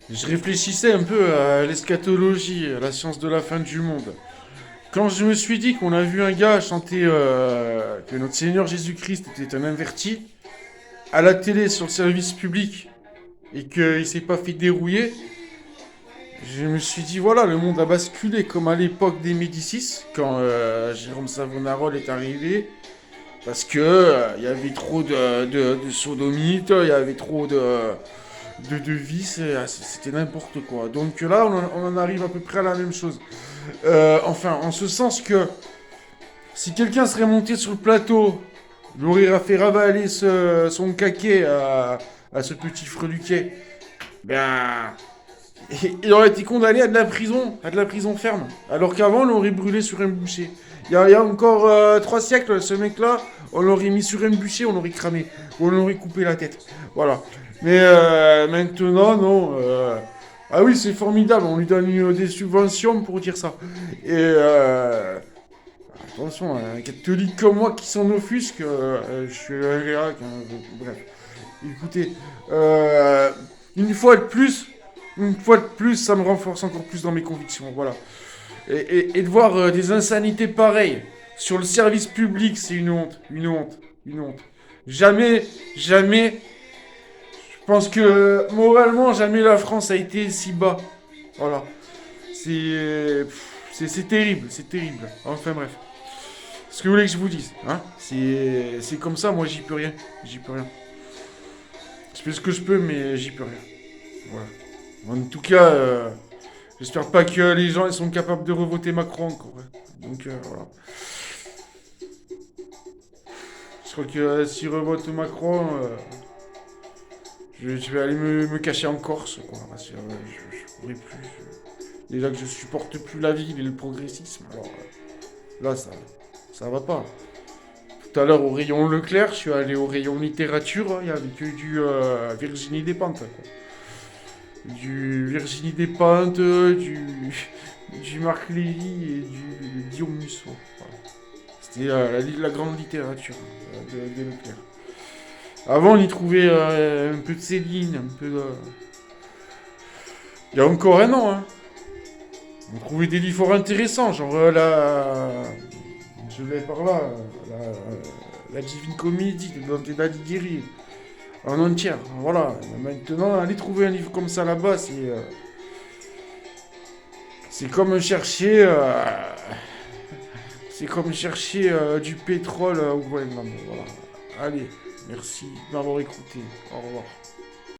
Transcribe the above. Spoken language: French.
Je réfléchissais un peu à l'eschatologie, à la science de la fin du monde. Quand je me suis dit qu'on a vu un gars chanter que notre Seigneur Jésus-Christ était un inverti à la télé sur le service public et qu'il s'est pas fait dérouiller, je me suis dit voilà, le monde a basculé comme à l'époque des Médicis, quand Jérôme Savonarole est arrivé, parce que il y avait trop de sodomites, il y avait trop de vices, c'était n'importe quoi. Donc là, on en arrive à peu près à la même chose. Enfin, en ce sens que si quelqu'un serait monté sur le plateau, il aurait fait ravaler son caquet à ce petit freluquet, ben, il aurait été condamné à de la prison ferme. Alors qu'avant, on l'aurait brûlé sur un bûcher. Il y a encore 3 siècles, ce mec-là, on l'aurait mis sur un bûcher, on l'aurait cramé. Ou on l'aurait coupé la tête. Voilà. Mais maintenant, non. Ah oui, c'est formidable, on lui donne des subventions pour dire ça. Et attention, un catholique comme moi qui s'en offusque, je suis un réac, hein, bref. Écoutez, euh, une fois de plus, une fois de plus, ça me renforce encore plus dans mes convictions, voilà. Et de voir des insanités pareilles sur le service public, c'est une honte, une honte, une honte. Jamais, jamais, je pense que moralement, jamais la France a été si bas. Voilà. C'est terrible, c'est terrible. Enfin bref. Ce que vous voulez que je vous dise, hein, c'est comme ça, moi j'y peux rien. J'y peux rien. Je fais ce que je peux, mais j'y peux rien. Voilà. En tout cas, j'espère pas que les gens ils sont capables de revoter Macron encore. Ouais. Donc voilà. Je crois que s'ils revotent Macron, je vais aller me cacher en Corse, quoi. Parce que je pourrais plus. Déjà que je supporte plus la ville et le progressisme. Alors là, ça va pas. Tout à l'heure au rayon Leclerc, je suis allé au rayon littérature, il y avait que du Virginie Despentes. Quoi. Du Virginie Despentes, du Marc Lévy et du Guillaume Musso. Voilà. C'était la grande littérature de Leclerc. Avant, on y trouvait un peu de Céline, un peu de... Il y a encore un an, hein. On trouvait des livres fort intéressants, genre je l'ai par là, la Divine Comédie de Dante Alighieri, en entière. Voilà. Maintenant, aller trouver un livre comme ça là-bas, c'est comme chercher, c'est comme chercher du pétrole au Groenland. Voilà. Allez, merci de m'avoir écouté. Au revoir.